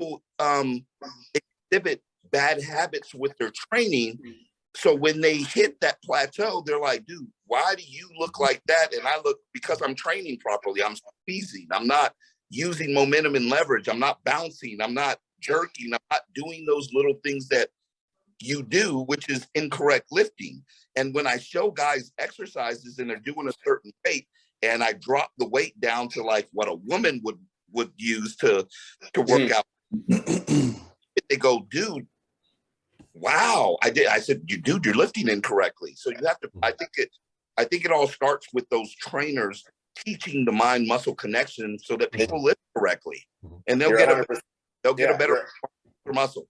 people exhibit bad habits with their training. So when they hit that plateau, they're like, dude, why do you look like that? And I look, because I'm training properly. I'm squeezing. I'm not using momentum and leverage. I'm not bouncing. I'm not jerking. I'm not doing those little things that you do, which is incorrect lifting. And when I show guys exercises and they're doing a certain weight, and I drop the weight down to like what a woman would use to work out, they go, dude, wow, I did. I said, dude, you're lifting incorrectly. So you have to, I think it all starts with those trainers teaching the mind muscle connection so that people lift correctly, and they'll get a better muscle.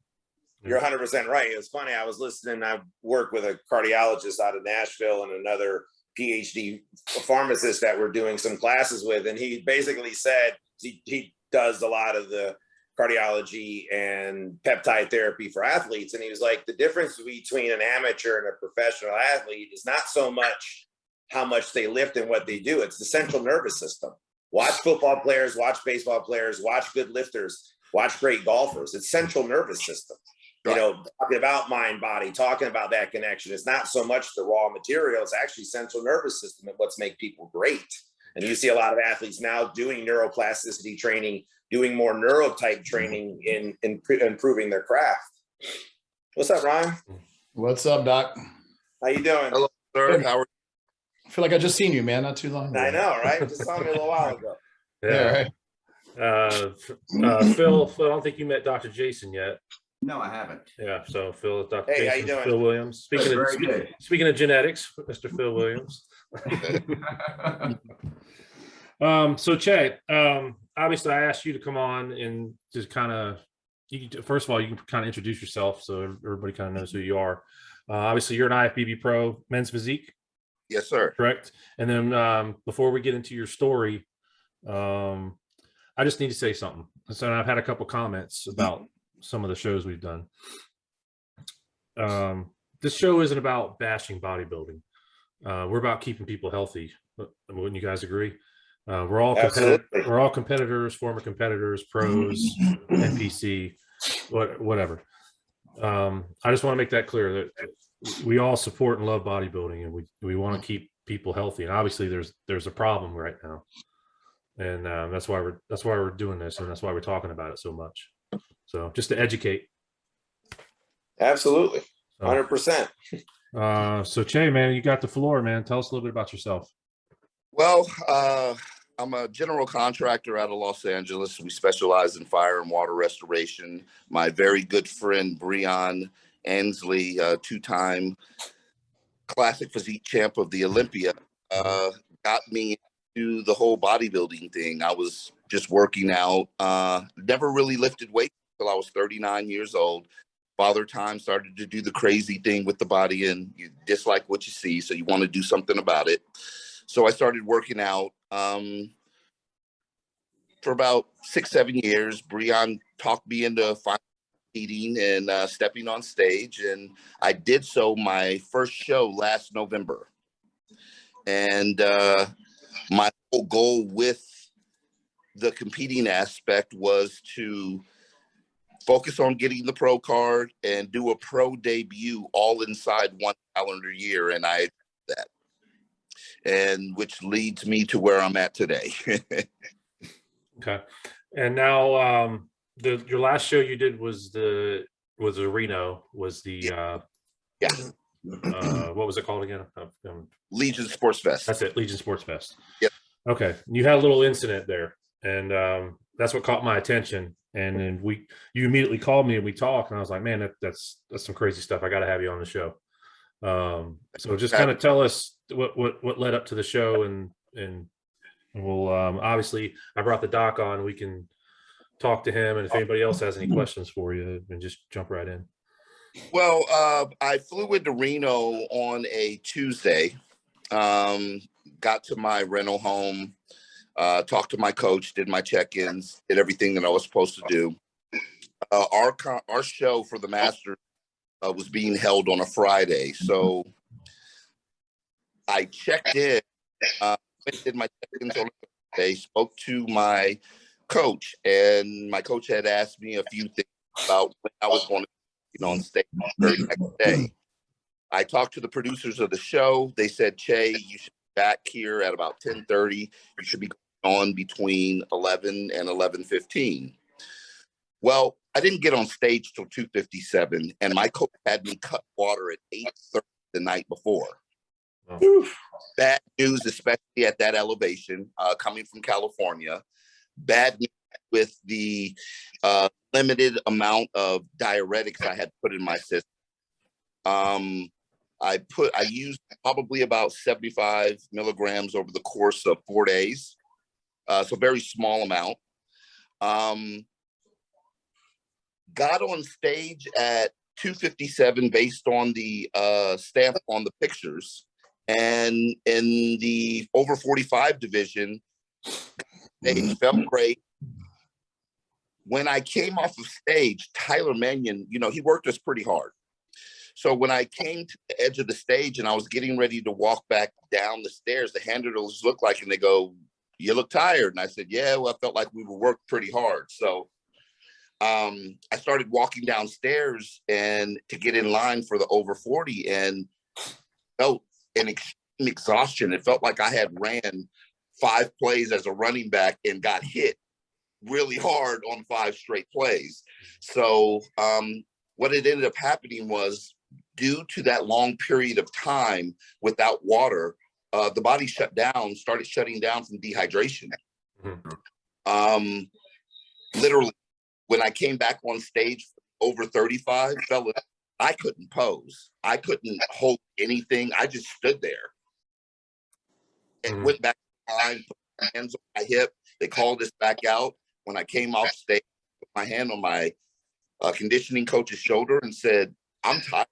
You're 100% right. It's funny. I was listening. I work with a cardiologist out of Nashville and another PhD pharmacist that we're doing some classes with. And he basically said he does a lot of the cardiology and peptide therapy for athletes. And he was like, the difference between an amateur and a professional athlete is not so much how much they lift and what they do. It's the central nervous system. Watch football players, watch baseball players, watch good lifters, watch great golfers. It's central nervous system. You know, talking about mind body, talking about that connection. It's not so much the raw material, it's actually central nervous system and what's make people great. And you see a lot of athletes now doing neuroplasticity training, doing more neurotype training in improving their craft. What's up, Ryan? What's up, Doc? How you doing? Hello, sir. How are you? I feel like I just seen you, man, not too long ago. I know, right? Just saw me a little while ago. Yeah, right. Phil, I don't think you met Dr. Jason yet. No, I haven't. Yeah, so Phil, Dr. Hey, how Jason, you doing? Phil Williams. Speaking of genetics, Mr. Phil Williams. So Che, obviously I asked you to come on and just kind of, first of all, you can kind of introduce yourself so everybody kind of knows who you are. Obviously you're an IFBB pro, men's physique. Yes, sir. Correct. And then before we get into your story, I just need to say something. So I've had a couple comments about some of the shows we've done. This show isn't about bashing bodybuilding. We're about keeping people healthy. Wouldn't you guys agree? We're all competitors, former competitors, pros, NPC, whatever. I just want to make that clear that we all support and love bodybuilding, and we want to keep people healthy. And obviously there's a problem right now. And that's why we're doing this, and that's why we're talking about it so much. So just to educate. Absolutely. 100%. So Che, man, you got the floor, man. Tell us a little bit about yourself. Well, I'm a general contractor out of Los Angeles. We specialize in fire and water restoration. My very good friend, Breon Ansley, two-time classic physique champ of the Olympia, got me into the whole bodybuilding thing. I was just working out, never really lifted weights until I was 39 years old. Father Time started to do the crazy thing with the body, and you dislike what you see, so you want to do something about it. So I started working out for about 6-7 years. Breon talked me into eating and stepping on stage, and I did so my first show last November. And my whole goal with the competing aspect was to focus on getting the pro card and do a pro debut all inside one calendar year, and I did that. And which leads me to where I'm at today. Okay. And now your last show you did was Reno, was the yeah. What was it called again? Legion Sports Fest. That's it, Legion Sports Fest. Yep. Okay. You had a little incident there, and that's what caught my attention. And then you immediately called me and we talked, and I was like, man, that's some crazy stuff. I got to have you on the show. So just kind of tell us what led up to the show, and we'll obviously I brought the doc on. We can talk to him, and if anybody else has any questions for you, and just jump right in. Well, I flew into Reno on a Tuesday, got to my rental home, talked to my coach, did my check-ins, did everything that I was supposed to do. Our show for the Masters was being held on a Friday, so I checked in, did my check-ins on Thursday, spoke to my coach, and my coach had asked me a few things about when I was going to, on stage the very next day. I talked to the producers of the show. They said, Che, you should be back here at about 10:30. You should be on between 11 and 11:15. Well, I didn't get on stage till 2:57, and my coach had me cut water at 8:30 the night before. Oh. Bad news, especially at that elevation, coming from California. Bad news with the limited amount of diuretics I had put in my system. I used probably about 75 milligrams over the course of 4 days. So very small amount. Got on stage at 2:57 based on the stamp on the pictures. And in the over 45 division, it felt great. When I came off of stage, Tyler Mannion, he worked us pretty hard. So when I came to the edge of the stage and I was getting ready to walk back down the stairs, the handlers looked like, and they go, "You look tired." And I said, "Yeah, well, I felt like we were worked pretty hard." So I started walking downstairs and to get in line for the over 40 and felt an extreme exhaustion. It felt like I had ran 5 plays as a running back and got hit really hard on 5 straight plays. So what it ended up happening was, due to that long period of time without water, the body started shutting down from dehydration. Literally, when I came back on stage over 35, fellas, I couldn't pose. I couldn't hold anything. I just stood there and went back behind, put my hands on my hip. They called us back out. When I came off stage, put my hand on my conditioning coach's shoulder and said, "I'm tired.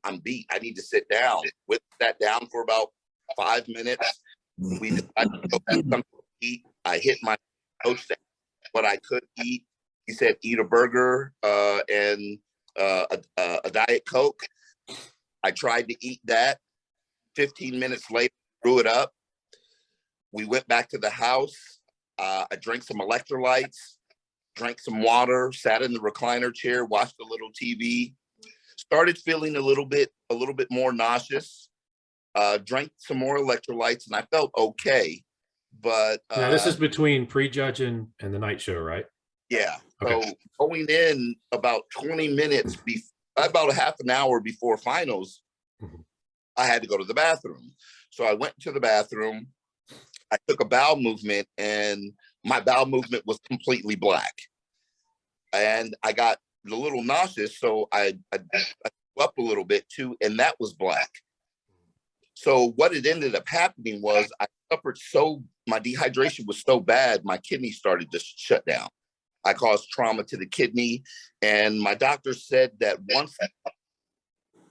I'm beat. I need to sit down." Sat down for about 5 minutes. We decided to go eat something to eat. I hit my coach what I could eat. He said, "Eat a burger and a Diet Coke." I tried to eat that. 15 minutes later, threw it up. We went back to the house. I drank some electrolytes, drank some water, sat in the recliner chair, watched a little TV, started feeling a little bit more nauseous, drank some more electrolytes, and I felt okay. But now this is between Prejudging and the night show, right? Yeah. Okay. So going in about 20 minutes, about a half an hour before finals, I had to go to the bathroom. So I went to the bathroom. I took a bowel movement, and my bowel movement was completely black. And I got a little nauseous, so I threw up a little bit too, and that was black. So what it ended up happening was I suffered my dehydration was so bad, my kidney started to shut down. I caused trauma to the kidney, and my doctor said that once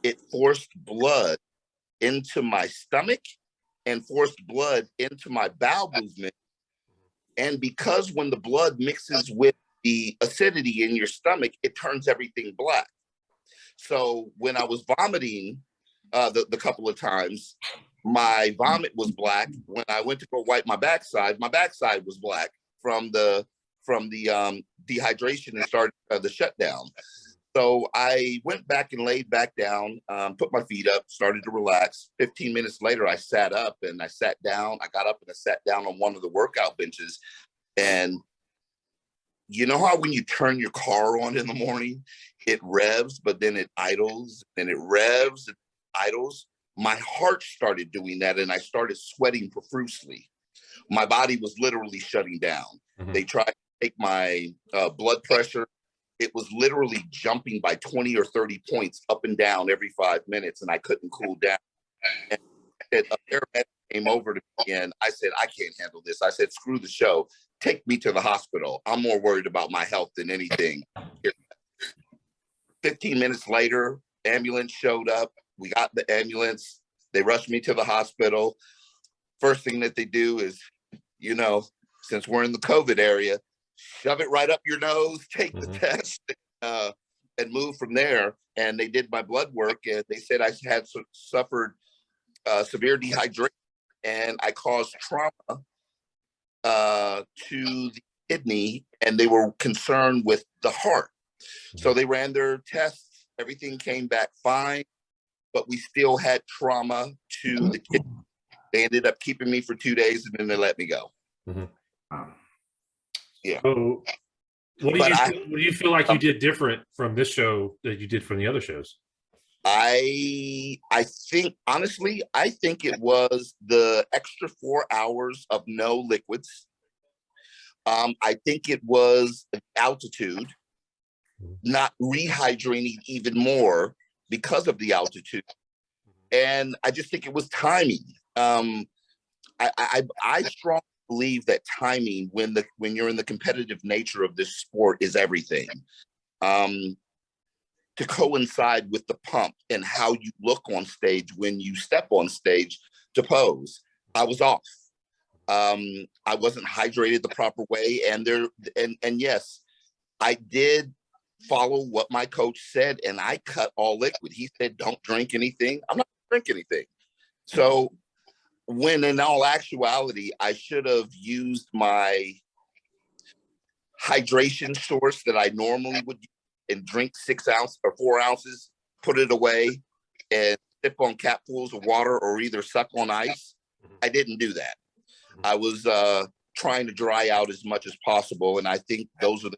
it forced blood into my stomach and forced blood into my bowel movement. And because when the blood mixes with the acidity in your stomach, it turns everything black. So when I was vomiting the couple of times, my vomit was black. When I went to go wipe my backside was black from the dehydration and started the shutdown. So I went back and laid back down, put my feet up, started to relax. 15 minutes later, I sat up and I sat down. I got up and I sat down on one of the workout benches. And you know how when you turn your car on in the morning, it revs, but then it idles, and it revs and idles? My heart started doing that, and I started sweating profusely. My body was literally shutting down. They tried to take my blood pressure. It was literally jumping by 20 or 30 points up and down every 5 minutes, and I couldn't cool down. And a paramedic came over to me, and I said, "I can't handle this." I said, "Screw the show. Take me to the hospital. I'm more worried about my health than anything." 15 minutes later, ambulance showed up. We got the ambulance. They rushed me to the hospital. First thing that they do is, since we're in the COVID area, shove it right up your nose, take the test, and move from there. And they did my blood work, and they said I had suffered severe dehydration, and I caused trauma to the kidney, and they were concerned with the heart. So they ran their tests. Everything came back fine, but we still had trauma to the kidney. They ended up keeping me for 2 days, and then they let me go. Yeah. So what do you feel like you did different from this show that you did from the other shows? I think, honestly, I think it was the extra 4 hours of no liquids. I think it was altitude, not rehydrating even more because of the altitude. And I just think it was timing. I strongly believe that timing, when you're in the competitive nature of this sport, is everything. To coincide with the pump and how you look on stage when you step on stage to pose, I was off. I wasn't hydrated the proper way, and yes, I did follow what my coach said, and I cut all liquid. He said, "Don't drink anything." I'm not gonna drink anything. So, when in all actuality, I should have used my hydration source that I normally would use and drink 6 ounces or 4 ounces, put it away, and sip on capfuls of water or either suck on ice. I didn't do that. I was trying to dry out as much as possible, and I think those are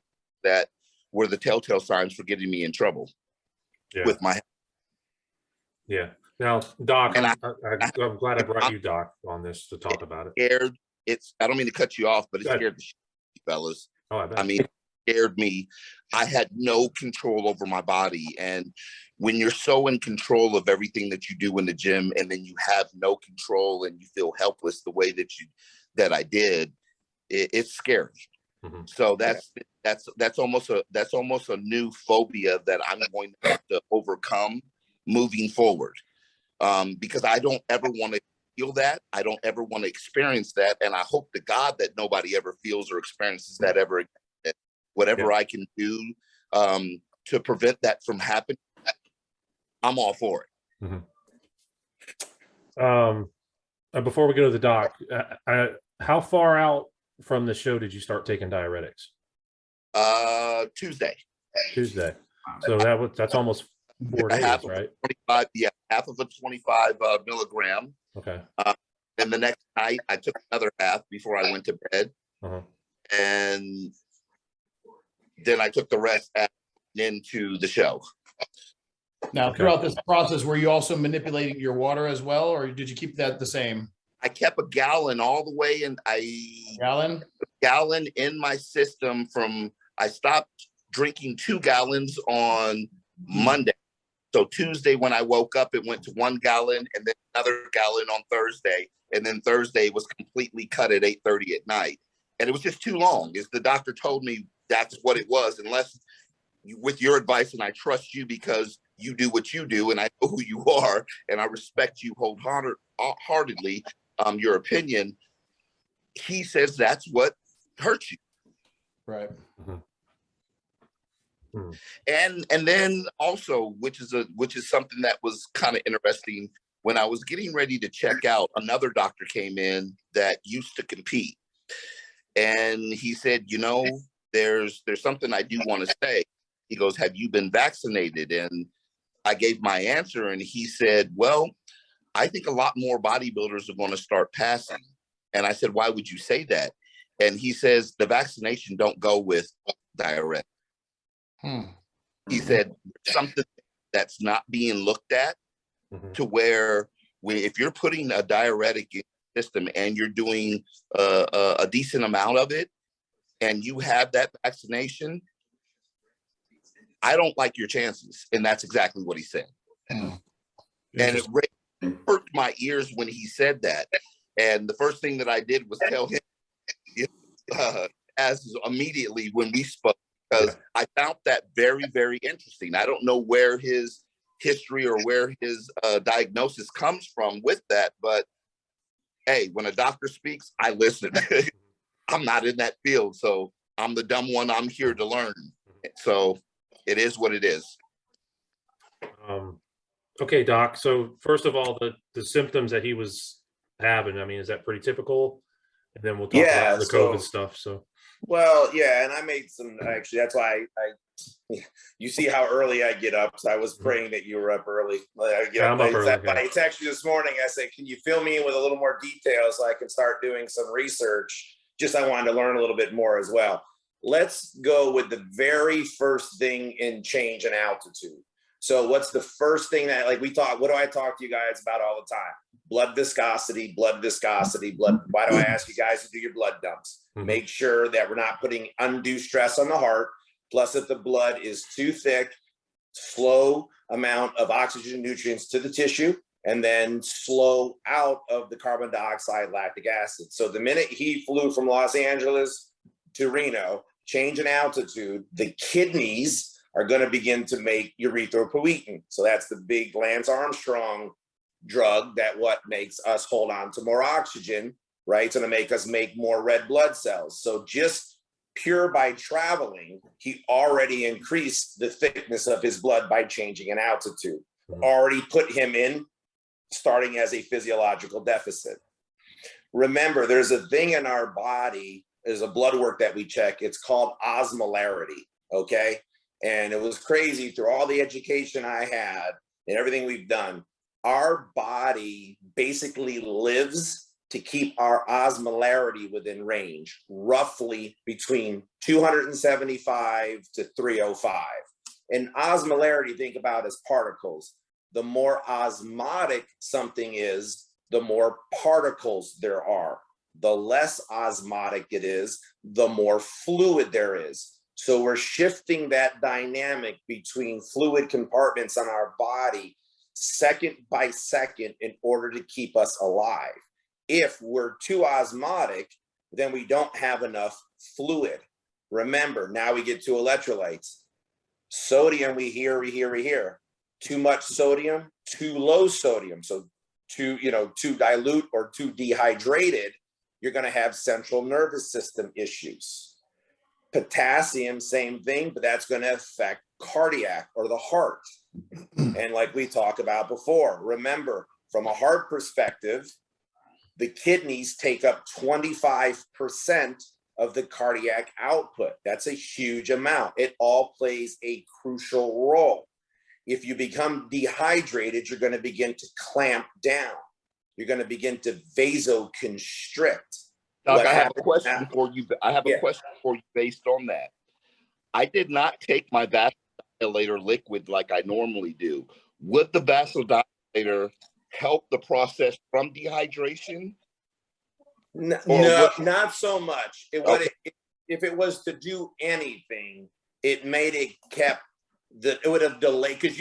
that were the telltale signs for getting me in trouble with my. Yeah. Now, Doc, And I'm glad I brought you, Doc, on this to talk about it. Scared. I don't mean to cut you off, but it scared the shit, fellas. Oh, I bet. I mean, it scared me. I had no control over my body, and when you're so in control of everything that you do in the gym, and then you have no control and you feel helpless the way that I did, it's scary. So that's almost a new phobia that I'm going to have to overcome moving forward, because I don't ever want to feel that. I don't ever want to experience that, and I hope to God that nobody ever feels or experiences that ever again. Whatever I can do to prevent that from happening, I'm all for it. Before we go to the Doc, how far out from the show did you start taking diuretics? Tuesday. So that's almost 4 days, right? 25, yeah, half of a 25 milligram. Okay. And the next night I took another half before I went to bed. And then I took the rest into the show. Now, throughout this process, were you also manipulating your water as well, or did you keep that the same? I kept a gallon all the way, and gallon in my system I stopped drinking 2 gallons on Monday. So Tuesday, when I woke up, it went to 1 gallon, and then another gallon on Thursday. And then Thursday was completely cut at 8:30 at night. And it was just too long. As the doctor told me, that's what it was. Unless with your advice, and I trust you because you do what you do, and I know who you are, and I respect you wholeheartedly, your opinion. He says that's what hurts you. Right. And then also, which is something that was kind of interesting, when I was getting ready to check out, another doctor came in that used to compete. And he said, there's something I do want to say. He goes, "Have you been vaccinated?" And I gave my answer, and he said, "Well, I think a lot more bodybuilders are going to start passing." And I said, "Why would you say that?" And he says, "The vaccination don't go with diuretic." He said, "Something that's not being looked at, to where if you're putting a diuretic in your system and you're doing a decent amount of it, and you have that vaccination, I don't like your chances." And that's exactly what he said. And it hurt my ears when he said that. And the first thing that I did was tell him as immediately when we spoke, because I found that very, very interesting. I don't know where his history or where his diagnosis comes from with that, but hey, when a doctor speaks, I listen. I'm not in that field, so I'm the dumb one. I'm here to learn. So it is what it is. Okay, Doc. So first of all, the symptoms that he was having, I mean, is that pretty typical? and then we'll talk Yeah, about the COVID stuff. So, well, yeah, and I made some, actually, that's why you see how early I get up. So I was praying that you were up early. I'm up early. I texted you this morning. I said, can you fill me in with a little more detail so I can start doing some research? Just, I wanted to learn a little bit more as well. Let's go with the very first thing in change and altitude. So what's the first thing that, like, what do I talk to you guys about all the time? Blood viscosity, blood. Why do I ask you guys to do your blood dumps? Make sure that we're not putting undue stress on the heart. Plus, if the blood is too thick, slow amount of oxygen nutrients to the tissue, and then slow out of the carbon dioxide, lactic acid. So the minute he flew from Los Angeles to Reno, change in altitude, the kidneys are going to begin to make erythropoietin. So that's the big Lance Armstrong drug that what makes us hold on to more oxygen, right? It's going to make us make more red blood cells. So just pure by traveling, he already increased the thickness of his blood by changing in altitude. Already put him in starting as a physiological deficit. Remember, there's a thing in our body, there's a blood work that we check. It's called osmolarity, okay? And it was crazy through all the education I had and everything we've done. Our body basically lives to keep our osmolarity within range, roughly between 275 to 305. And osmolarity, think about as particles. The more osmotic something is, the more particles there are. The less osmotic it is, the more fluid there is. So we're shifting that dynamic between fluid compartments on our body second by second in order to keep us alive. If we're too osmotic, then we don't have enough fluid. Remember, now we get to electrolytes. Sodium, we hear. Too much sodium, too low sodium. So too dilute or too dehydrated, you're going to have central nervous system issues. Potassium, same thing, but that's going to affect cardiac or the heart. And like we talked about before, remember, from a heart perspective, the kidneys take up 25% of the cardiac output. That's a huge amount. It all plays a crucial role. If you become dehydrated, you're going to begin to clamp down. You're going to begin to vasoconstrict. Doc, I have a question for you. I have a question for you based on that. I did not take my vasodilator liquid like I normally do. Would the vasodilator help the process from dehydration? No, not so much. If it was to do anything, it made it it would have delayed, because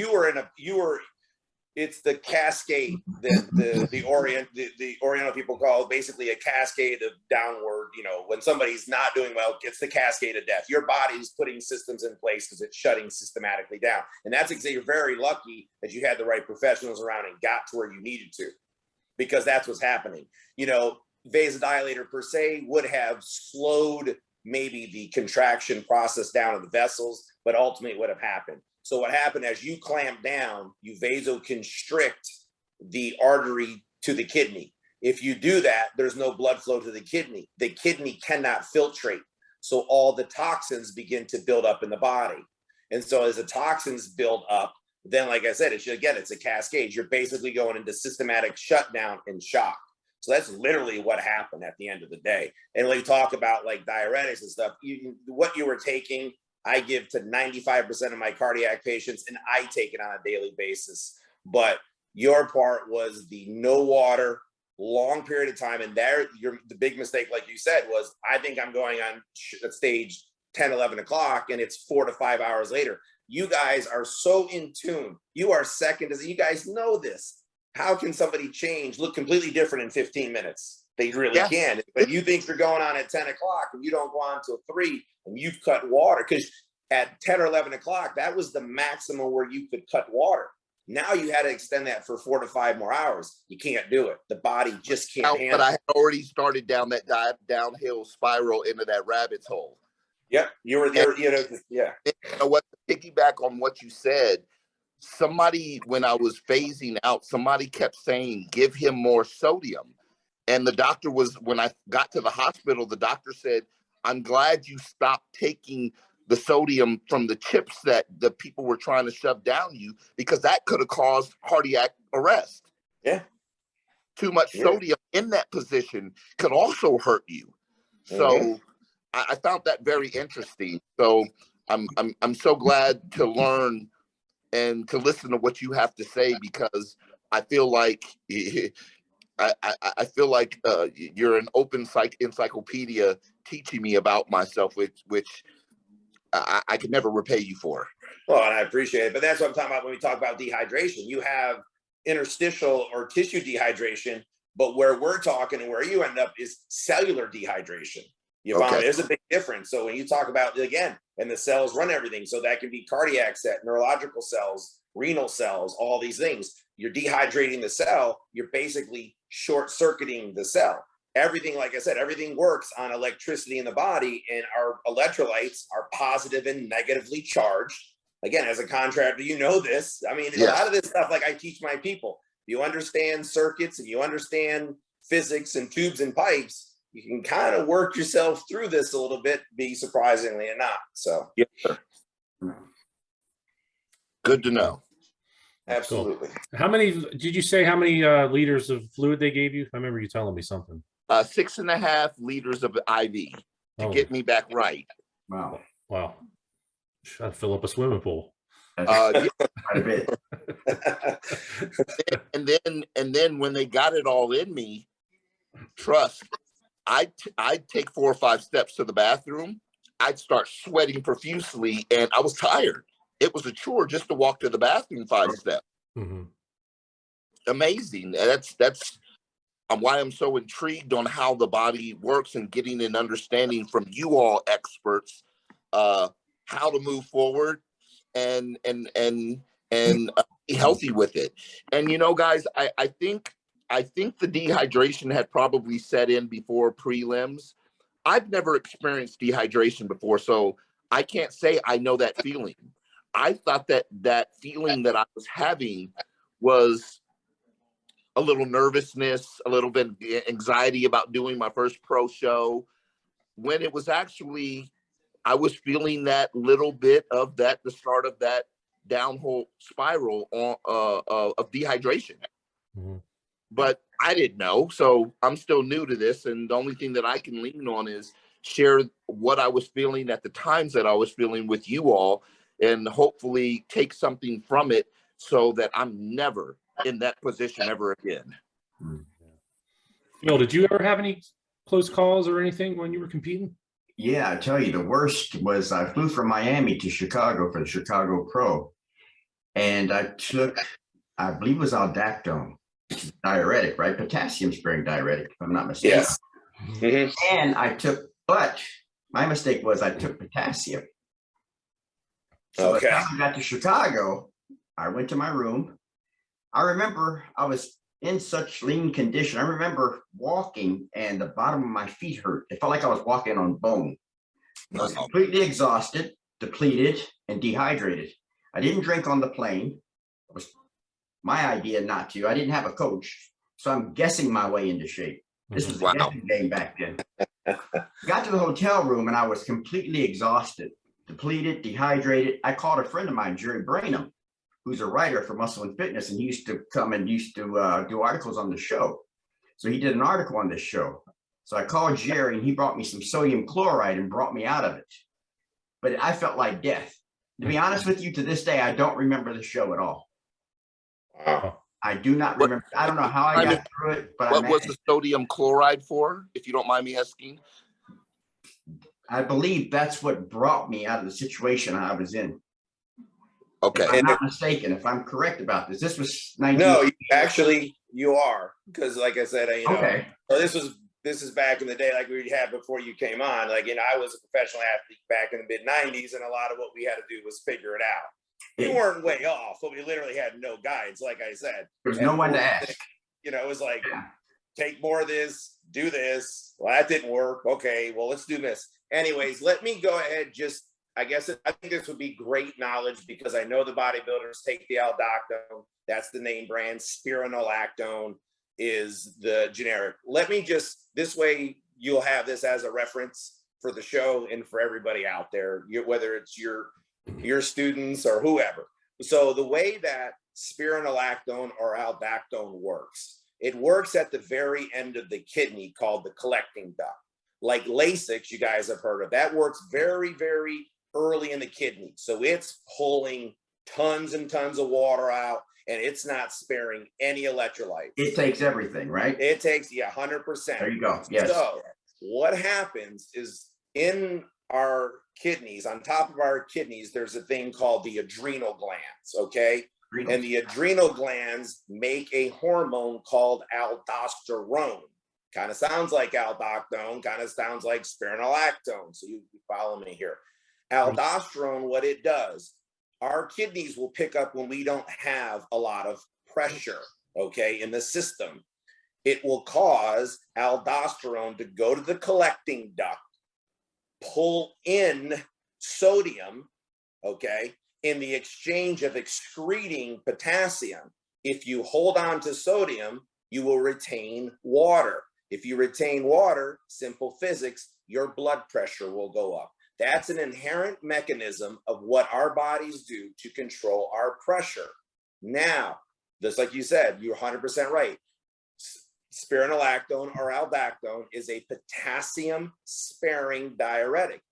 it's the cascade that the Oriental people call basically a cascade of downward, when somebody's not doing well, it's the cascade of death. Your body's putting systems in place because it's shutting systematically down. And that's exactly, you're very lucky that you had the right professionals around and got to where you needed to, because that's what's happening. Vasodilator per se would have slowed maybe the contraction process down of the vessels, but ultimately it would have happened. So what happened, as you clamp down, you vasoconstrict the artery to the kidney. If you do that, there's no blood flow to the kidney. The kidney cannot filtrate. So all the toxins begin to build up in the body. And so as the toxins build up, then like I said, it's a cascade. You're basically going into systematic shutdown and shock. So that's literally what happened at the end of the day. And when you talk about like diuretics and stuff, what you were taking, I give to 95% of my cardiac patients, and I take it on a daily basis. But your part was the no water, long period of time. And the big mistake, like you said, was I think I'm going on stage 10, 11 o'clock, and it's 4 to 5 hours later. You guys are so in tune. You are second. You guys know this. How can somebody look completely different in 15 minutes? They really can. But you think you're going on at 10 o'clock and you don't go on until 3 and you've cut water, because at 10 or 11 o'clock, that was the maximum where you could cut water. Now you had to extend that for 4 to 5 more hours. You can't do it. The body just can't handle it. But I had already started down that downhill spiral into that rabbit's hole. Yep. You were there, yeah. What, to piggyback on what you said, somebody, when I was phasing out, somebody kept saying, give him more sodium. And the doctor when I got to the hospital, the doctor said, I'm glad you stopped taking the sodium from the chips that the people were trying to shove down you, because that could have caused cardiac arrest. Yeah. Too much sodium in that position could also hurt you. So I found that very interesting. So I'm so glad to learn and to listen to what you have to say, because I feel like I feel like you're an open encyclopedia teaching me about myself, which I could never repay you for. Well, and I appreciate it, but that's what I'm talking about when we talk about dehydration. You have interstitial or tissue dehydration, but where we're talking and where you end up is cellular dehydration. You follow me? There's a big difference. So when you talk about, again, and the cells run everything, so that can be cardiac set, neurological cells, renal cells, all these things. You're dehydrating the cell, you're basically short-circuiting the cell. Everything, like I said, everything works on electricity in the body, and our electrolytes are positive and negatively charged. Again, as a contractor, you know this. I mean, a lot of this stuff, like I teach my people, you understand circuits and you understand physics and tubes and pipes, you can kind of work yourself through this a little bit, be surprisingly or not. So, yes, sir. Good to know. Absolutely. Cool. How many, did you say how many liters of fluid they gave you? I remember you telling me something. 6.5 liters of IV to get me back right. Wow. Wow. I'd fill up a swimming pool. Quite a bit. and then when they got it all in me, trust, I'd take 4 or 5 steps to the bathroom. I'd start sweating profusely, and I was tired. It was a chore just to walk to the bathroom 5 steps. Mm-hmm. Amazing. That's why I'm so intrigued on how the body works, and getting an understanding from you all experts how to move forward and be healthy with it. And you know, guys, I think the dehydration had probably set in before prelims. I've never experienced dehydration before, so I can't say I know that feeling. I thought that feeling that I was having was a little nervousness, a little bit anxiety about doing my first pro show, when it was actually, I was feeling that little bit of that, the start of that downhill spiral of dehydration. Mm-hmm. But I didn't know, so I'm still new to this, and the only thing that I can lean on is share what I was feeling at the times that I was feeling with you all, and hopefully take something from it so that I'm never in that position ever again. Phil, did you ever have any close calls or anything when you were competing? Yeah, I tell you, the worst was I flew from Miami to Chicago for the Chicago Pro, and I took, I believe it was aldactone, diuretic, right? Potassium sparing diuretic, if I'm not mistaken. Yes. Mm-hmm. And but my mistake was I took potassium. So by the time I got to Chicago, I went to my room. I remember I was in such lean condition. I remember walking and the bottom of my feet hurt. It felt like I was walking on bone. I was completely exhausted, depleted, and dehydrated. I didn't drink on the plane. It was my idea not to. I didn't have a coach, so I'm guessing my way into shape. This was a guessing game back then. Got to the hotel room and I was completely exhausted, depleted, dehydrated. I called a friend of mine, Jerry Brainham, who's a writer for Muscle and Fitness, and he used to come and do articles on the show. So he did an article on this show. So I called Jerry and he brought me some sodium chloride and brought me out of it. But I felt like death. To be honest with you, to this day, I don't remember the show at all. Wow. I do not remember. I don't know how I got through it, but what was the sodium chloride for, if you don't mind me asking? I believe that's what brought me out of the situation I was in. Okay. If I'm not mistaken, if I'm correct about this, this was 19. No, you are, because like I said, okay. So this is back in the day, like we had before you came on. Like, I was a professional athlete back in the mid '90s, and a lot of what we had to do was figure it out. We weren't way off, but we literally had no guides, like I said. There was no one to ask. It was like, take more of this, do this. Well, that didn't work. Okay, well, let's do this. Anyways, let me go ahead. I think this would be great knowledge, because I know the bodybuilders take the aldactone. That's the name brand, spironolactone. is the generic. Let me just, this way you'll have this as a reference for the show and for everybody out there, whether it's your students or whoever. So the way that spironolactone or aldactone works, it works at the very end of the kidney called the collecting duct. Like Lasix, you guys have heard of, that works very, very early in the kidney. So it's pulling tons and tons of water out, and it's not sparing any electrolytes. It takes everything, right? It takes, yeah, 100%. There you go. Yes. So what happens is in our kidneys, on top of our kidneys, there's a thing called the adrenal glands, okay? And the adrenal glands make a hormone called aldosterone. Kind of sounds like aldactone, kind of sounds like spironolactone. So you follow me here. Aldosterone, what it does, our kidneys will pick up when we don't have a lot of pressure, okay, in the system. It will cause aldosterone to go to the collecting duct, pull in sodium, okay, in the exchange of excreting potassium. If you hold on to sodium, you will retain water. If you retain water, simple physics, your blood pressure will go up. That's an inherent mechanism of what our bodies do to control our pressure. Now, just like you said, you're 100% right. Spironolactone or aldactone is a potassium sparing diuretic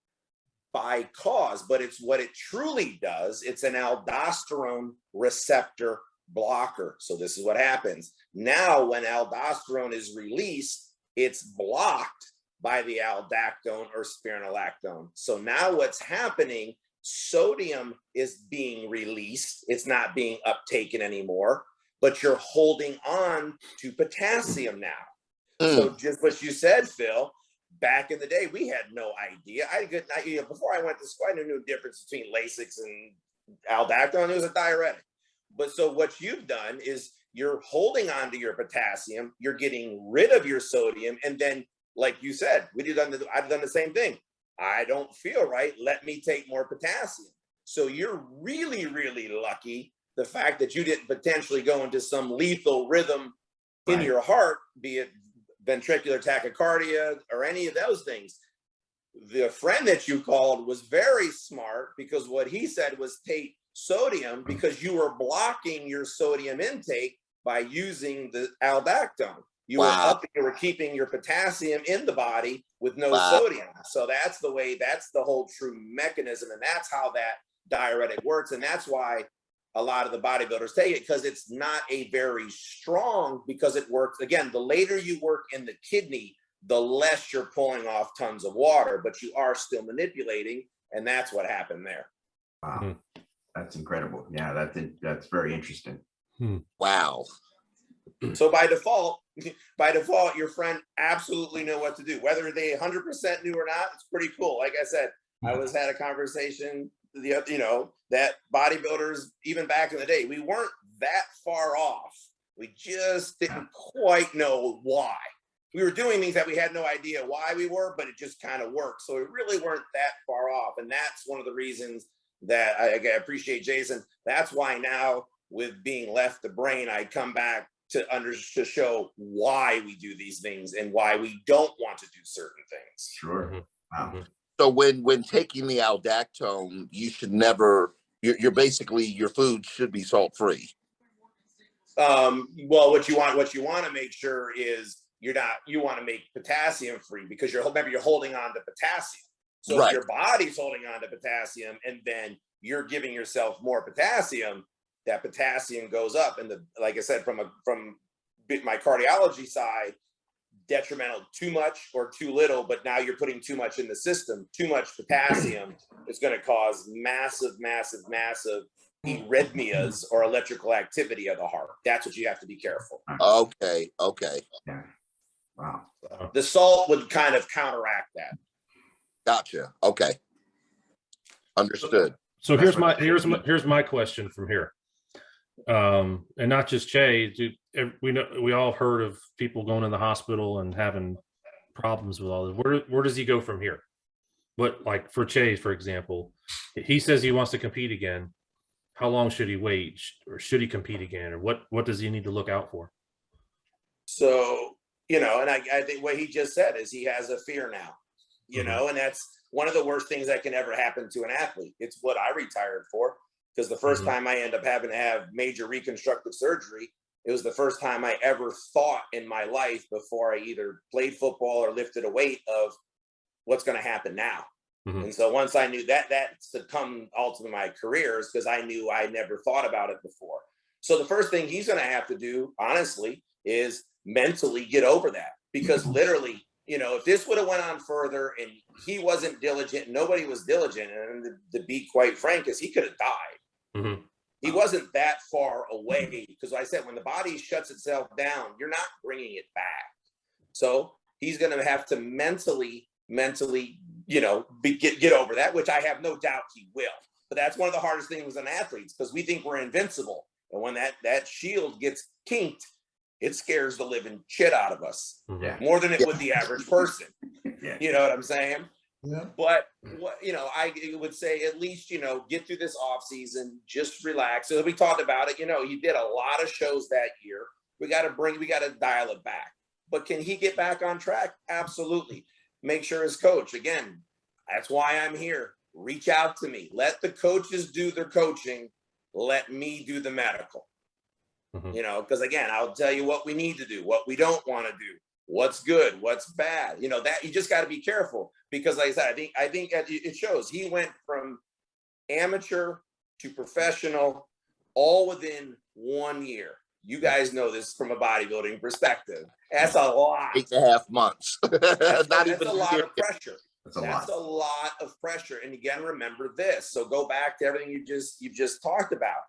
by cause, but it's what it truly does. It's an aldosterone receptor blocker. So this is what happens. Now, when aldosterone is released, it's blocked by the aldactone or spironolactone. So now what's happening, sodium is being released. It's not being uptaken anymore, but you're holding on to potassium now. So just what you said, Phil, back in the day, we had no idea. Before I went to school, I knew no difference between Lasix and aldactone. It was a diuretic. But so what you've done is you're holding on to your potassium, you're getting rid of your sodium, and then, like you said, I've done the same thing. I don't feel right. Let me take more potassium. So you're really, really lucky. The fact that you didn't potentially go into some lethal rhythm in your heart, be it ventricular tachycardia or any of those things. The friend that you called was very smart, because what he said was take sodium, because you were blocking your sodium intake by using the aldactone. You were keeping your potassium in the body with no sodium. So that's the whole true mechanism. And that's how that diuretic works. And that's why a lot of the bodybuilders take it, because it's not a very strong, because it works. Again, the later you work in the kidney, the less you're pulling off tons of water, but you are still manipulating. And that's what happened there. Wow. That's incredible. Yeah, that's very interesting. Wow. So by default, your friend absolutely knew what to do. Whether they 100% knew or not, it's pretty cool. Like I said, I had a conversation, that bodybuilders, even back in the day, we weren't that far off. We just didn't quite know why. We were doing things that we had no idea why we were, but it just kind of worked. So we really weren't that far off. And that's one of the reasons that I appreciate Jason. That's why now, with being left the brain, I come back to show why we do these things and why we don't want to do certain things. Sure. Wow. So when taking the aldactone, you should never, you're basically, your food should be salt-free. Well, what you want to make sure is you want to make potassium free, because you're holding on to potassium. So if your body's holding on to potassium and then you're giving yourself more potassium, that potassium goes up. And like I said, from my cardiology side, detrimental, too much or too little, but now you're putting too much in the system. Too much potassium is going to cause massive arrhythmias or electrical activity of the heart. That's what you have to be careful. Okay. Yeah. Wow. The salt would kind of counteract that. Gotcha. Okay. Understood. So here's my question from here. And not just Che, dude, we all heard of people going in the hospital and having problems with all this. Where does he go from here? What, like for Che, for example, he says he wants to compete again. How long should he wait, or should he compete again, or what does he need to look out for? So, you know, and I think what he just said is he has a fear now, you know, and that's one of the worst things that can ever happen to an athlete. It's what I retired for, because the first time I end up having to have major reconstructive surgery, it was the first time I ever thought in my life before I either played football or lifted a weight of what's going to happen now. And so once I knew that, that's to come all to my careers, because I knew I never thought about it before. So the first thing he's going to have to do, honestly, is mentally get over that, because literally, you know, if this would have went on further and he wasn't diligent, nobody was diligent, and to be quite frank, is he could have died. He wasn't that far away, because I said, when the body shuts itself down, you're not bringing it back. So he's going to have to mentally, you know, get over that, which I have no doubt he will. But that's one of the hardest things on athletes, because we think we're invincible. And when that shield gets kinked, it scares the living shit out of us more than it would the average person. You know what I'm saying? Yeah. But what, you know, I would say at least, you know, get through this off season, just relax. So we talked about it, you know, he did a lot of shows that year. We got to dial it back. But can he get back on track? Absolutely. Make sure his coach, again, that's why I'm here. Reach out to me. Let the coaches do their coaching. Let me do the medical. You know, because again, I'll tell you what we need to do, what we don't want to do, what's good, what's bad. You know, that you just got to be careful, because like I said, I think it shows he went from amateur to professional all within 1 year. You guys know this from a bodybuilding perspective. That's a lot. 8.5 months. That's Not a even lot of pressure. That's a lot of pressure. And again, remember this. So go back to everything you've just talked about.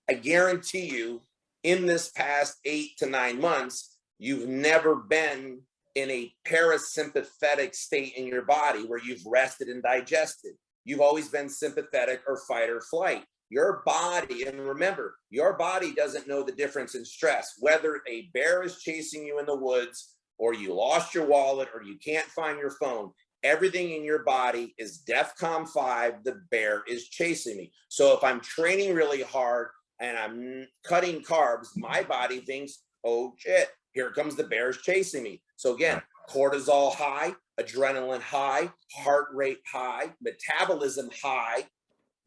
I guarantee you, in this past 8 to 9 months, you've never been in a parasympathetic state in your body where you've rested and digested. You've always been sympathetic or fight or flight. Your body, and remember, your body doesn't know the difference in stress, whether a bear is chasing you in the woods, or you lost your wallet, or you can't find your phone. Everything in your body is DEFCON 5, the bear is chasing me. So if I'm training really hard and I'm cutting carbs, my body thinks, oh shit, here comes the bears chasing me. So again, cortisol high, adrenaline high, heart rate high, metabolism high,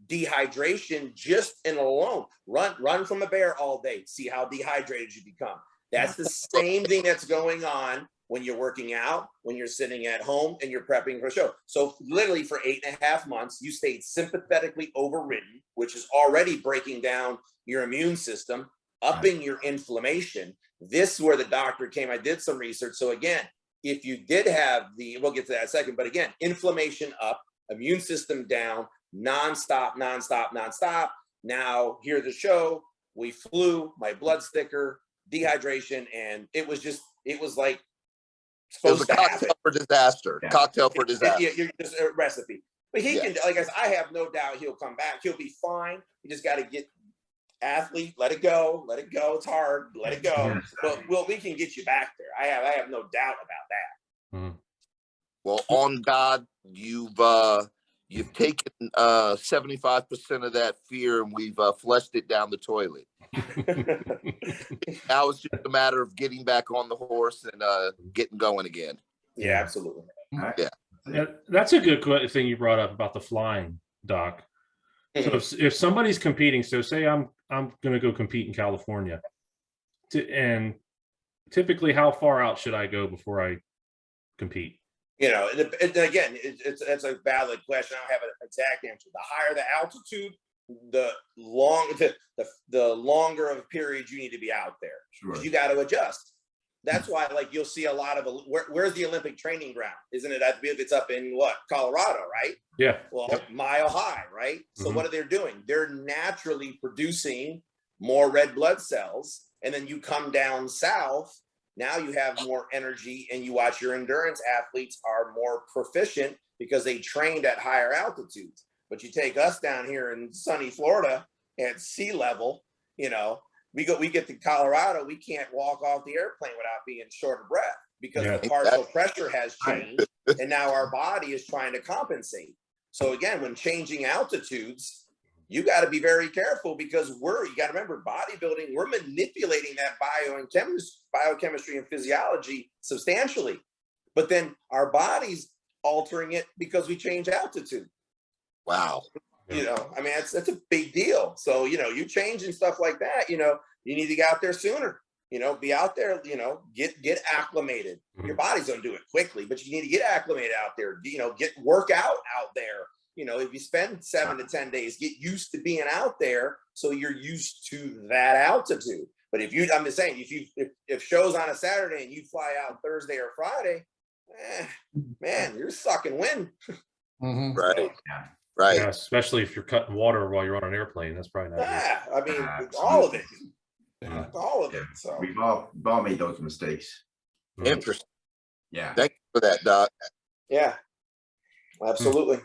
dehydration just in alone. Run from a bear all day. See how dehydrated you become. That's the same thing that's going on when you're working out, when you're sitting at home and you're prepping for a show. So literally for 8.5 months, you stayed sympathetically overridden, which is already breaking down your immune system, upping your inflammation. This is where the doctor came. I did some research. So again, if you did have we'll get to that in a second, but again, inflammation up, immune system down, nonstop. Now here's the show. We flew, my blood's thicker, dehydration, and it was like supposed to happen. Cocktail for disaster. Yeah. Cocktail for disaster. You're just a recipe. But he can, like I said, I have no doubt he'll come back. He'll be fine. You just got to get athlete, let it go. It's hard, let it go. But we can get you back there. I have no doubt about that. Well, on God, you've taken 75% of that fear, and we've flushed it down the toilet. Now it's just a matter of getting back on the horse and getting going again. Yeah, absolutely. Yeah, that's a good thing you brought up about the flying, Doc. So if somebody's competing, so say I'm going to go compete in California, and typically how far out should I go before I compete? You know, again, it's a valid question. I don't have an exact answer. The higher the altitude, the longer of a period you need to be out there. Sure. You got to adjust. That's why, like, you'll see a lot of where's the Olympic training ground? Isn't it? I believe it's up in Colorado, right? Yeah. Well, Mile High, right? So what are they doing? They're naturally producing more red blood cells, and then you come down south. Now you have more energy, and you watch your endurance athletes are more proficient because they trained at higher altitudes. But you take us down here in sunny Florida at sea level, you know, we get to Colorado, we can't walk off the airplane without being short of breath because the partial pressure has changed, and now our body is trying to compensate. So again, when changing altitudes, you got to be very careful, because you got to remember, bodybuilding, we're manipulating that biochemistry and physiology substantially, but then our body's altering it because we change altitude. Wow. You know, I mean, that's a big deal. So, you know, you changing stuff like that, you know, you need to get out there sooner, you know, be out there, you know, get acclimated. Your body's going to do it quickly, but you need to get acclimated out there, you know, work out there. You know, if you spend 7 to 10 days, get used to being out there, so you're used to that altitude. But I'm just saying, if show's on a Saturday and you fly out Thursday or Friday, man, you're sucking wind. Right. Yeah. Right. Yeah, especially if you're cutting water while you're on an airplane. That's probably not good. Yeah, I mean, Absolutely. all of it. Yeah. All of it. So We've all made those mistakes. Interesting. Yeah. Thank you for that, Doc. yeah, absolutely.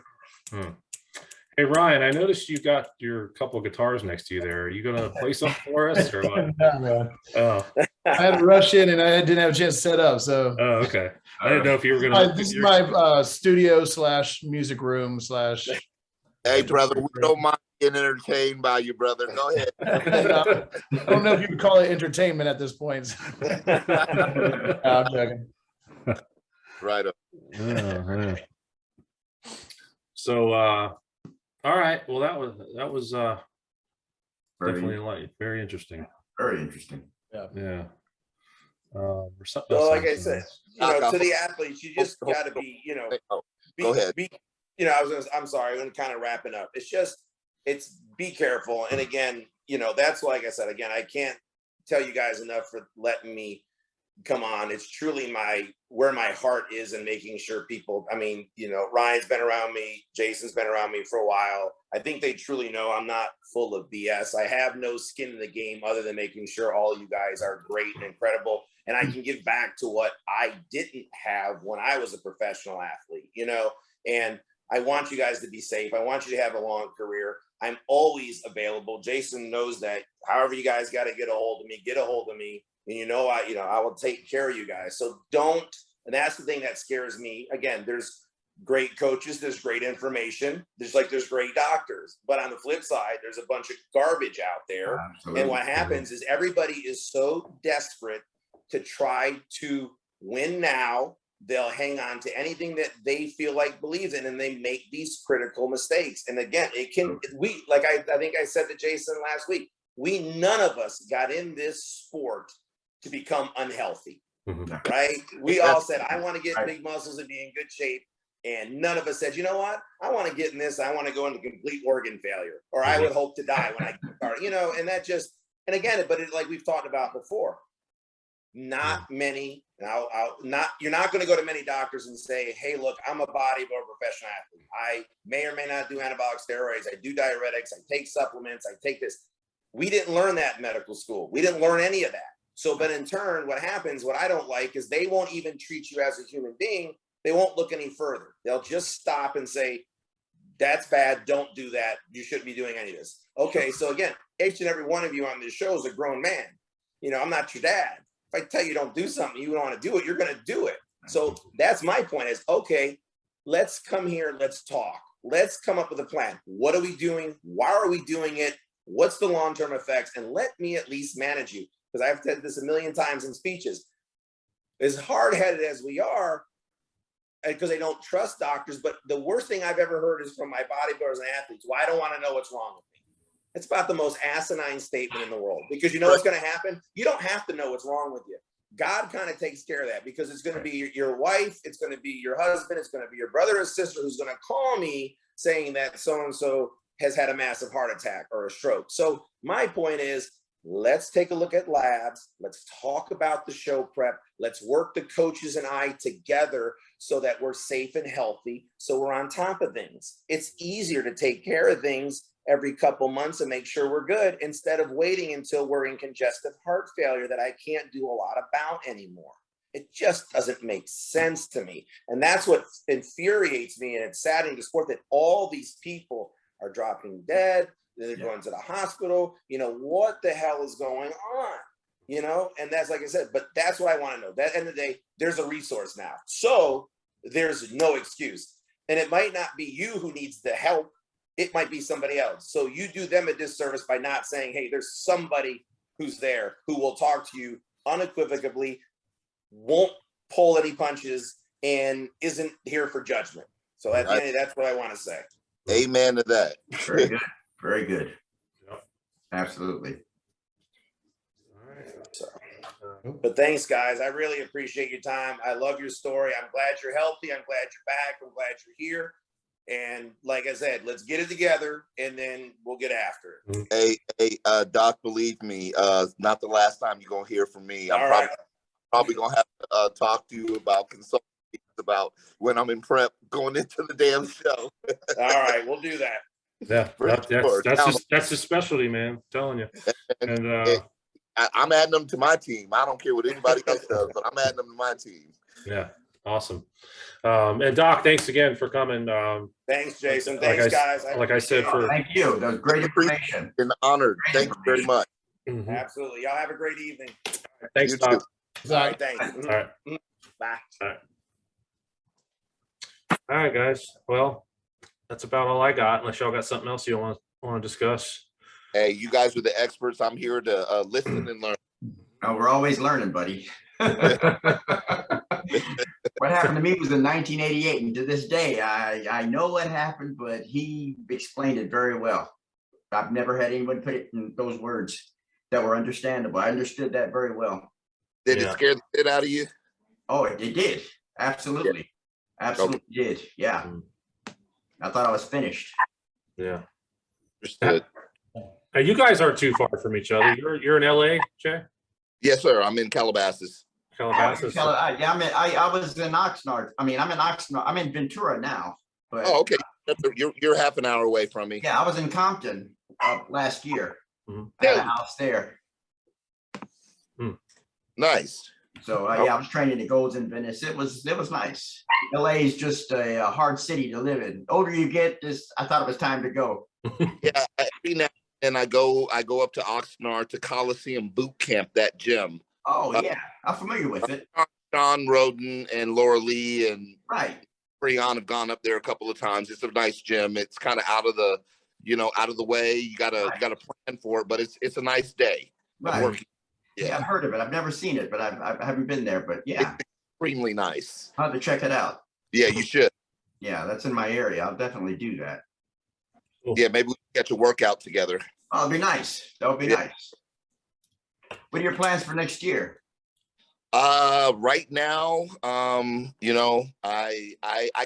Hey Ryan, I noticed you got your couple guitars next to you there. Are you gonna play something for us or what? No, man. Oh, I had to rush in and I didn't have a chance to set up. So oh, okay. I didn't know if you were gonna. this is my studio / music room / Hey, brother, we don't mind getting entertained by you, brother. Go ahead. I don't know if you would call it entertainment at this point. No, I'm joking. Right up. Oh, so all right. Well, that was definitely like very interesting. Very interesting. Yeah. Or something So, else like I said, you know, to the athletes, you just got to be, you know, Go ahead. You know, I'm sorry, I'm kind of wrapping up. It's be careful. And again, you know, that's like I said, again, I can't tell you guys enough for letting me come on. It's truly where my heart is in making sure people, I mean, you know, Ryan's been around me, Jason's been around me for a while. I think they truly know I'm not full of BS. I have no skin in the game other than making sure all you guys are great and incredible. And I can give back to what I didn't have when I was a professional athlete, you know, and I want you guys to be safe. I want you to have a long career. I'm always available. Jason knows that. However you guys got to get a hold of me, get a hold of me. And you know, I will take care of you guys. So don't, and that's the thing that scares me. Again, there's great coaches, there's great information, there's great doctors. But on the flip side, there's a bunch of garbage out there. Absolutely. And what happens is everybody is so desperate to try to win now. They'll hang on to anything that they feel like believes in, and they make these critical mistakes. And again, I think I said to Jason last week, none of us got in this sport to become unhealthy, right? We all said, I want to get big muscles and be in good shape. And none of us said, you know what? I want to get in this. I want to go into complete organ failure, or I would hope to die when I start, you know, and and again, but like we've talked about before, not many, you're not going to go to many doctors and say, hey, look, I'm a bodybuilder professional athlete. I may or may not do anabolic steroids. I do diuretics. I take supplements. I take this. We didn't learn that in medical school. We didn't learn any of that. So, but in turn, what happens, what I don't like is they won't even treat you as a human being. They won't look any further. They'll just stop and say, that's bad. Don't do that. You shouldn't be doing any of this. Okay. So again, each and every one of you on this show is a grown man. You know, I'm not your dad. If I tell you don't do something, you don't want to do it, you're going to do it. So that's my point is, okay, let's come here. Let's talk. Let's come up with a plan. What are we doing? Why are we doing it? What's the long-term effects? And let me at least manage you. Because I've said this a million times in speeches. As hard-headed as we are, because they don't trust doctors, but the worst thing I've ever heard is from my bodybuilders and athletes, well, I don't want to know what's wrong with me. It's about the most asinine statement in the world, because you know what's going to happen? You don't have to know what's wrong with you. God kind of takes care of that, because it's going to be your wife, it's going to be your husband, it's going to be your brother or sister who's going to call me saying that so-and-so has had a massive heart attack or a stroke. So my point is, let's take a look at labs. Let's talk about the show prep. Let's work the coaches and I together so that we're safe and healthy, so we're on top of things. It's easier to take care of things every couple months and make sure we're good, instead of waiting until we're in congestive heart failure that I can't do a lot about anymore. It just doesn't make sense to me. And that's what infuriates me. And it's saddening to sport that all these people are dropping dead. They're going to the hospital. You know, what the hell is going on? You know, and that's, like I said, but that's what I want to know. At the end of the day, there's a resource now. So there's no excuse. And it might not be you who needs the help. it might be somebody else. So you do them a disservice by not saying, hey, there's somebody who's there who will talk to you unequivocally, won't pull any punches, and isn't here for judgment. So at the end, that's what I want to say. Amen to that. Very good. Very good. Yep. Absolutely. All right. But thanks, guys. I really appreciate your time. I love your story. I'm glad you're healthy. I'm glad you're back. I'm glad you're here. And like I said, let's get it together, and then we'll get after it. Hey, Doc, believe me, not the last time you're gonna hear from me. All right. Probably gonna have to talk to you about consulting about when I'm in prep going into the damn show. All right, we'll do that. Yeah, Sure. that's his specialty, man. I'm telling you. And I'm adding them to my team. I don't care what anybody else does, but I'm adding them to my team. yeah, awesome. And Doc, thanks again for coming. Thanks, Jason. Thanks, guys. Like I said, Thank you. That was great information. Been honored. Thank you very much. Absolutely. Y'all have a great evening. Thanks, You Doc. too. All right, thanks. All right. Bye. All right, guys. Well, that's about all I got. Unless y'all got something else you want to discuss. Hey, you guys are the experts. I'm here to listen and learn. Oh, we're always learning, buddy. What happened to me was in 1988, and to this day, I know what happened, but he explained it very well. I've never had anyone put it in those words that were understandable. I understood that very well. Did it scare the shit out of you? Oh, it did. Absolutely. Absolutely did. Yeah. I thought I was finished. Yeah. Understood. Now, you guys aren't too far from each other. You're in LA, Che? Yes, sir. I'm in Calabasas. Calabasas. Yeah, I was in Oxnard. I mean, I'm in Oxnard. I'm in Ventura now. But Oh, okay. You're half an hour away from me. yeah, I was in Compton last year. Mm-hmm. I had a house there. Nice. So yeah, I was training the Golds in Venice. It was nice. LA is just a hard city to live in. Older you get, I thought it was time to go. Yeah, every now and then I go up to Oxnard to Coliseum Boot Camp, that gym. Oh yeah, I'm familiar with it. Sean Roden and Laura Lee and Right. Freon have gone up there a couple of times. It's a nice gym. It's kind of out of the way. You gotta plan for it, but it's a nice day. Right. Yeah, I've heard of it. I've never seen it, but I haven't been there. But yeah, it's extremely nice. I'll have to check it out. Yeah, you should. Yeah, that's in my area. I'll definitely do that. Yeah, maybe we can catch a workout together. Oh, it'll be nice. That would be nice. What are your plans for next year? Right now, I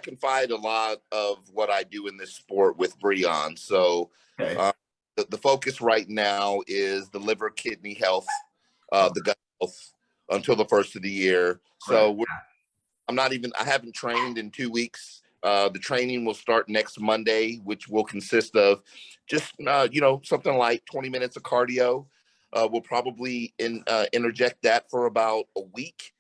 confide a lot of what I do in this sport with Breon. So Okay. the focus right now is the liver, kidney health, the gut health until the first of the year. So I haven't trained in 2 weeks. The training will start next Monday, which will consist of just, something like 20 minutes of cardio. We'll probably interject that for about a week.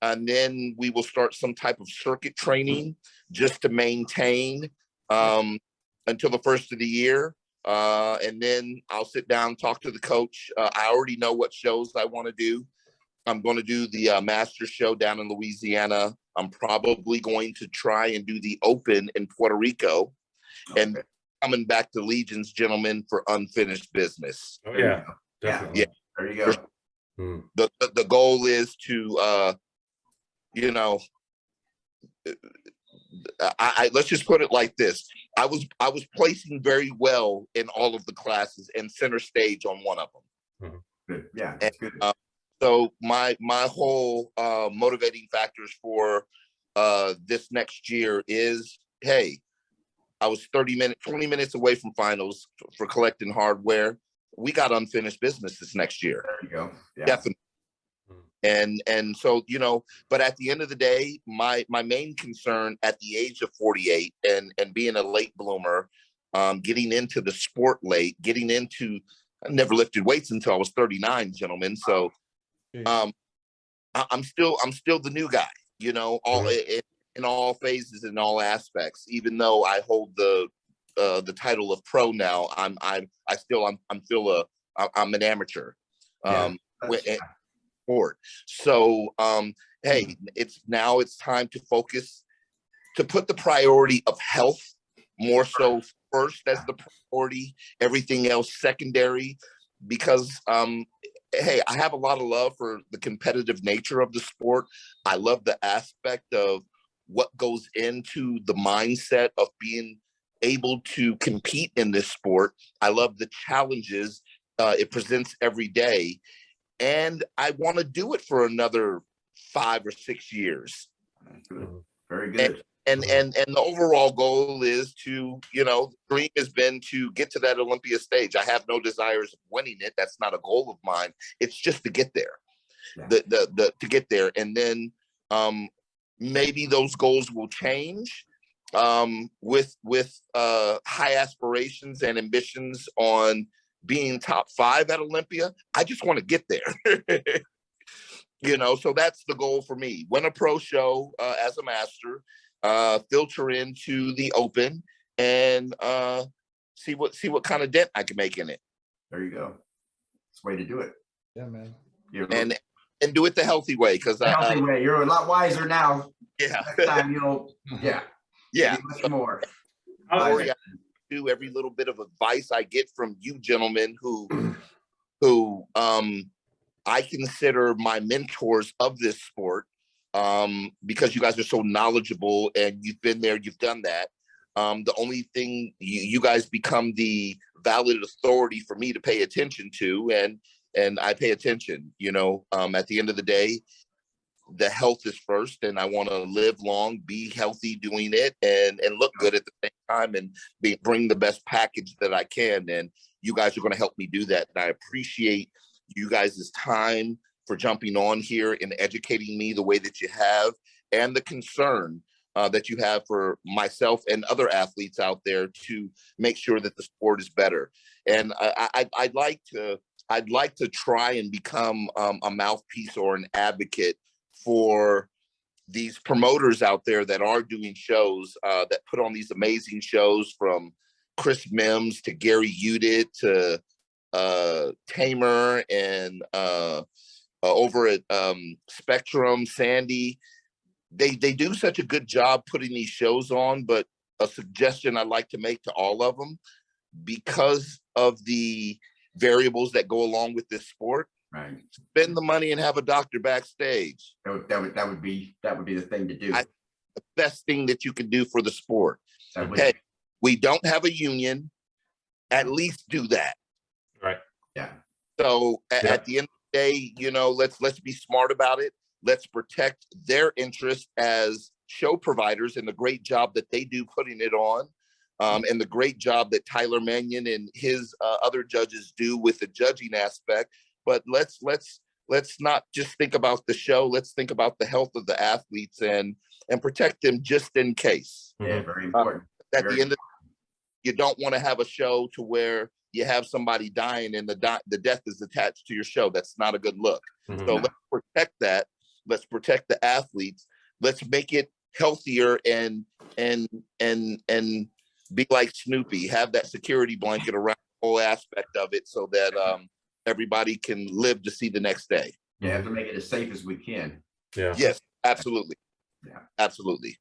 And then we will start some type of circuit training just to maintain until the first of the year. And then I'll sit down and talk to the coach. I already know what shows I want to do. I'm going to do the Masters show down in Louisiana. I'm probably going to try and do the Open in Puerto Rico. Okay. And coming back to Legion's Gentlemen for unfinished business. Oh, yeah, definitely. Yeah. There you go. The goal is to, let's just put it like this. I was placing very well in all of the classes and center stage on one of them. Good. Yeah, that's good. So my whole motivating factors for this next year is, hey, I was 20 minutes away from finals for collecting hardware. We got unfinished business this next year. There you go. Yeah. Definitely. And so, but at the end of the day, my main concern at the age of 48 and being a late bloomer, getting into the sport late, I never lifted weights until I was 39, gentlemen. So I'm still the new guy, all in all phases, in all aspects. Even though I hold the title of pro now, I'm an amateur. Sport. So hey, it's time to focus, to put the priority of health more so first as the priority, everything else secondary, because hey, I have a lot of love for the competitive nature of the sport. I love the aspect of what goes into the mindset of being able to compete in this sport. I love the challenges it presents every day. And I want to do it for another 5 or 6 years. Good. Very good. And the overall goal is to, you know, the dream has been to get to that Olympia stage. I have no desires of winning it. That's not a goal of mine. It's just to get there. Yeah. To get there. And then maybe those goals will change with high aspirations and ambitions on being top 5 at Olympia. I just want to get there. You know, so that's the goal for me. Win a pro show as a master, filter into the open, and see what kind of dent I can make in it. There you go. It's the way to do it. Yeah, man. And do it the healthy way, because the healthy way. You're a lot wiser now. Yeah. Next time you'll much more. Do every little bit of advice I get from you gentlemen who I consider my mentors of this sport, because you guys are so knowledgeable and you've been there, you've done that. The only thing you guys become the valid authority for me to pay attention to, and I pay attention. You know, at the end of the day, the health is first, and I want to live long, be healthy doing it, and look good at the same time, and bring the best package that I can. And you guys are going to help me do that. And I appreciate you guys' time for jumping on here and educating me the way that you have, and the concern that you have for myself and other athletes out there to make sure that the sport is better. And I'd like to try and become a mouthpiece or an advocate for these promoters out there that are doing shows, that put on these amazing shows, from Chris Mims to Gary Udit to Tamer, and over at Spectrum, Sandy. They do such a good job putting these shows on, but a suggestion I'd like to make to all of them, because of the variables that go along with this sport, right? Spend the money and have a doctor backstage. That would be the thing to do. The best thing that you can do for the sport. Hey, we don't have a union. At least do that. Right. Yeah. So at the end of the day, you know, let's be smart about it. Let's protect their interest as show providers and the great job that they do putting it on, and the great job that Tyler Mannion and his other judges do with the judging aspect. But let's not just think about the show. Let's think about the health of the athletes and protect them just in case. Yeah, very important. At the end of you don't want to have a show to where you have somebody dying and the death is attached to your show. That's not a good look. So let's protect that. Let's protect the athletes. Let's make it healthier and be like Snoopy. Have that security blanket around the whole aspect of it, so that everybody can live to see the next day. You have to make it as safe as we can. Yeah. Yes, absolutely. Yeah, absolutely.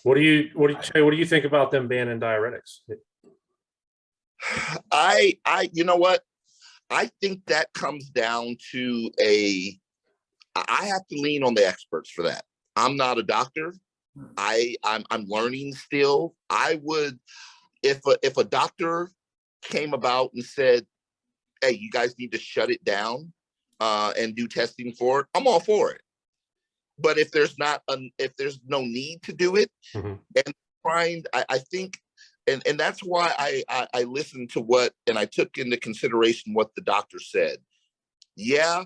What do you think about them banning diuretics? You know what? I think that comes down to I have to lean on the experts for that. I'm not a doctor. I'm learning still. I would, if a doctor came about and said, hey, you guys need to shut it down and do testing for it, I'm all for it. But if there's no need to do it, and I think, and that's why I listened to what, and I took into consideration what the doctor said. Yeah,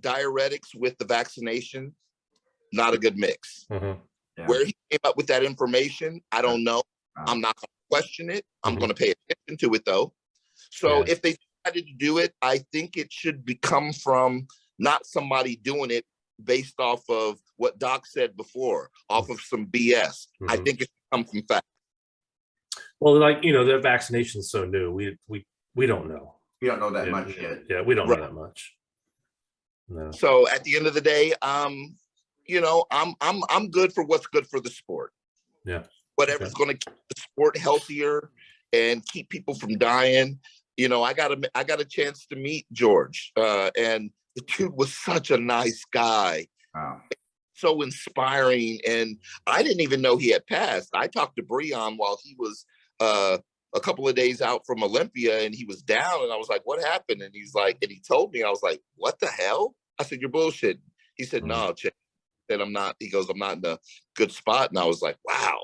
diuretics with the vaccination, not a good mix. Yeah. Where he came up with that information, I don't know. I'm not going to question it. I'm going to pay attention to it, though. So if they decided to do it, I think it should come from not somebody doing it based off of what Doc said before, off of some BS. I think it should come from fact. Well, like, you know, the vaccination's so new. We don't know. We don't know that much yet. Yeah, we don't know that much. No. So at the end of the day, you know, I'm good for what's good for the sport. Yeah. whatever's going to keep the sport healthier and keep people from dying. You know, I got a chance to meet George, and the dude was such a nice guy. Wow. So inspiring. And I didn't even know he had passed. I talked to Breon while he was a couple of days out from Olympia, and he was down, and I was like, what happened? And he's like, and he told me, I was like, what the hell? I said, you're bullshitting. He said, no, Che. Said, I'm not. He goes, I'm not in a good spot. And I was like, wow.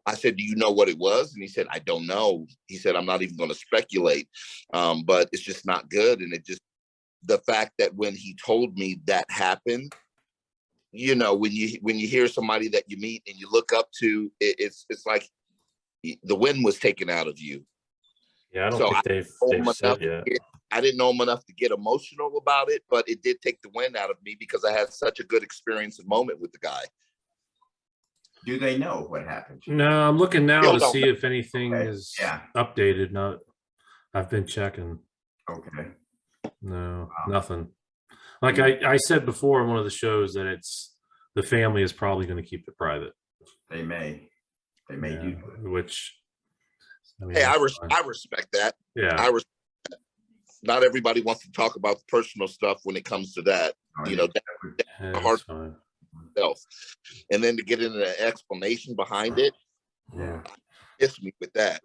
I said, do you know what it was? And he said, I don't know. He said, I'm not even going to speculate, but it's just not good. And it just, the fact that when he told me that happened, you know, when you hear somebody that you meet and you look up to, it's like the wind was taken out of you. Yeah, I don't think they've said yet. I didn't know him enough to get emotional about it, but it did take the wind out of me because I had such a good experience and moment with the guy. Do they know what happened? No, I'm looking now Still to don't see know. if anything Okay. is Yeah. updated. Not, I've been checking. Okay. No, Wow. nothing. Like I said before on one of the shows that it's the family is probably going to keep it private. They may do. Which, I mean, Hey, that's I fine. respect that. Yeah, Not everybody wants to talk about the personal stuff when it comes to that. Oh, You yeah. know, yeah, hard that's fine. self. And then to get into the explanation behind it, Yeah. hits me with that.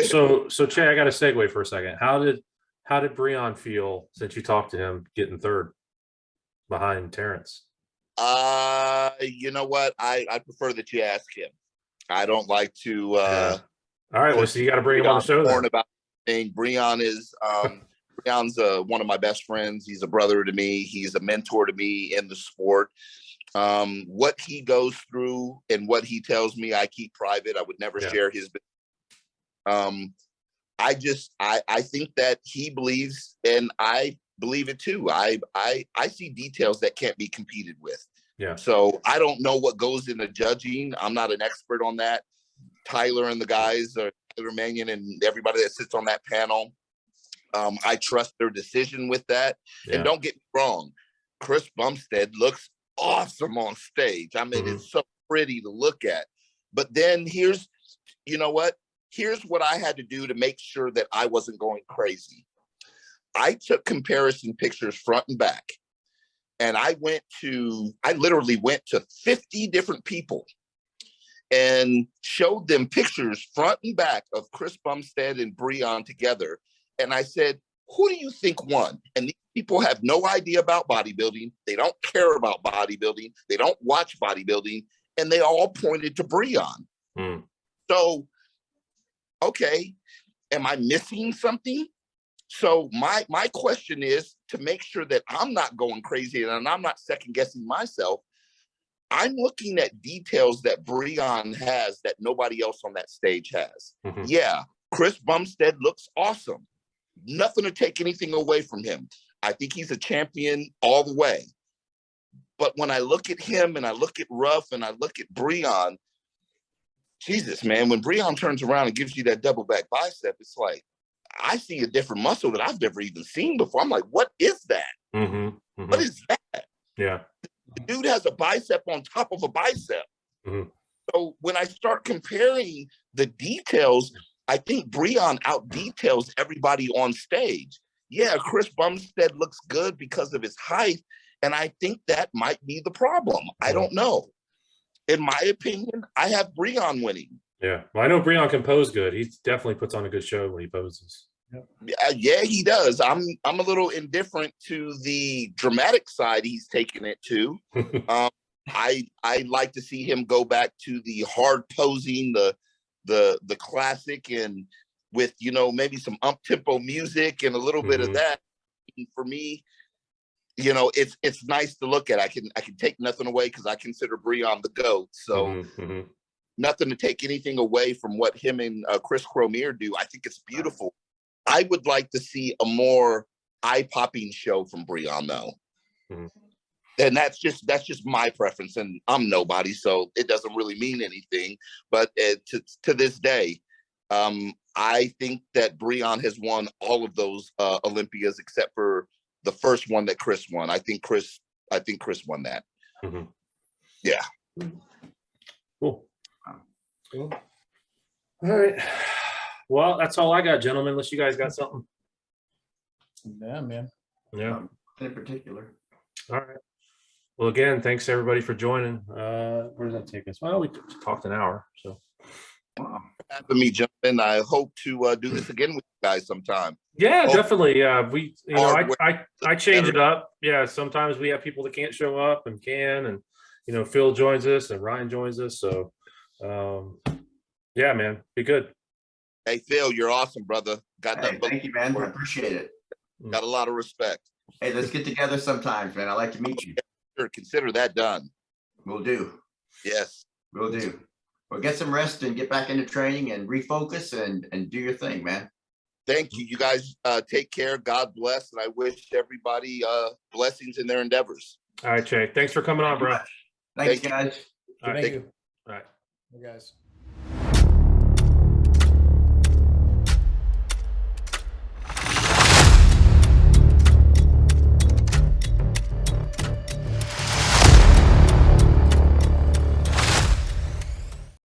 So Che, I got to segue for a second. How did Breon feel since you talked to him getting third behind Terrence? You know what? I prefer that you ask him. I don't like to Yeah. All right, well, so you got to bring him on the show then. about thing. Breon is Breon's one of my best friends. He's a brother to me. He's a mentor to me in the sport. What he goes through and what he tells me, I keep private. I would never share his. I think that he believes, and I believe it too. I see details that can't be competed with. Yeah. So I don't know what goes into judging. I'm not an expert on that. Tyler and the guys, Tyler Mannion and everybody that sits on that panel, I trust their decision with that. Yeah. And don't get me wrong, Chris Bumstead looks awesome on stage. I mean, it's so pretty to look at. But then here's what I had to do to make sure that I wasn't going crazy. I took comparison pictures front and back. And I literally went to 50 different people and showed them pictures front and back of Chris Bumstead and Breon together. And I said, who do you think won? And these people have no idea about bodybuilding. They don't care about bodybuilding. They don't watch bodybuilding. And they all pointed to Breon. So, okay, am I missing something? So my question is to make sure that I'm not going crazy and I'm not second guessing myself. I'm looking at details that Breon has that nobody else on that stage has. Yeah, Chris Bumstead looks awesome. Nothing to take anything away from him. I think he's a champion all the way. But when I look at him and I look at Ruff and I look at Breon, Jesus, man, when Breon turns around and gives you that double back bicep, it's like, I see a different muscle that I've never even seen before. I'm like, what is that? What is that? Yeah. The dude has a bicep on top of a bicep. So when I start comparing the details, I think Breon out details everybody on stage. Yeah, Chris Bumstead looks good because of his height. And I think that might be the problem. I don't know. In my opinion, I have Breon winning. Yeah. Well, I know Breon can pose good. He definitely puts on a good show when he poses. Yeah, he does. I'm a little indifferent to the dramatic side he's taken it to. I like to see him go back to the hard posing, the classic, and with maybe some up tempo music and a little bit of that. For me, it's nice to look at. I can take nothing away because I consider Breon the GOAT. So nothing to take anything away from what him and Chris Cormier do. I think it's beautiful. I would like to see a more eye-popping show from Breon, though. And that's just my preference, and I'm nobody, so it doesn't really mean anything. But to this day, I think that Breon has won all of those Olympias except for the first one that Chris won. I think Chris won that. Yeah. Cool. Cool. All right. Well, that's all I got, gentlemen, unless you guys got something. Yeah, man. Yeah. In particular. All right. Well, again, thanks everybody for joining. Where does that take us? Well, we talked an hour, so. Wow. Having me, gentlemen. I hope to do this again with you guys sometime. Yeah, Hope definitely. We, you know, hardware I change it up. Yeah, sometimes we have people that can't show up and can, and you know, Phil joins us and Ryan joins us. So, yeah, man, be good. Hey, Phil, you're awesome, brother. Got Hey, that book. thank you, man. I appreciate it. Got a lot of respect. Hey, let's get together sometimes, man. I'd like to meet you. Sure, consider that done. We'll do. Yes. We'll do. Well, get some rest and get back into training and refocus and do your thing, man. Thank you. You guys take care. God bless. And I wish everybody blessings in their endeavors. All right, Che. Thanks for coming on, bro. Thanks, Thank you. guys. All right. Thank you. All right. You guys.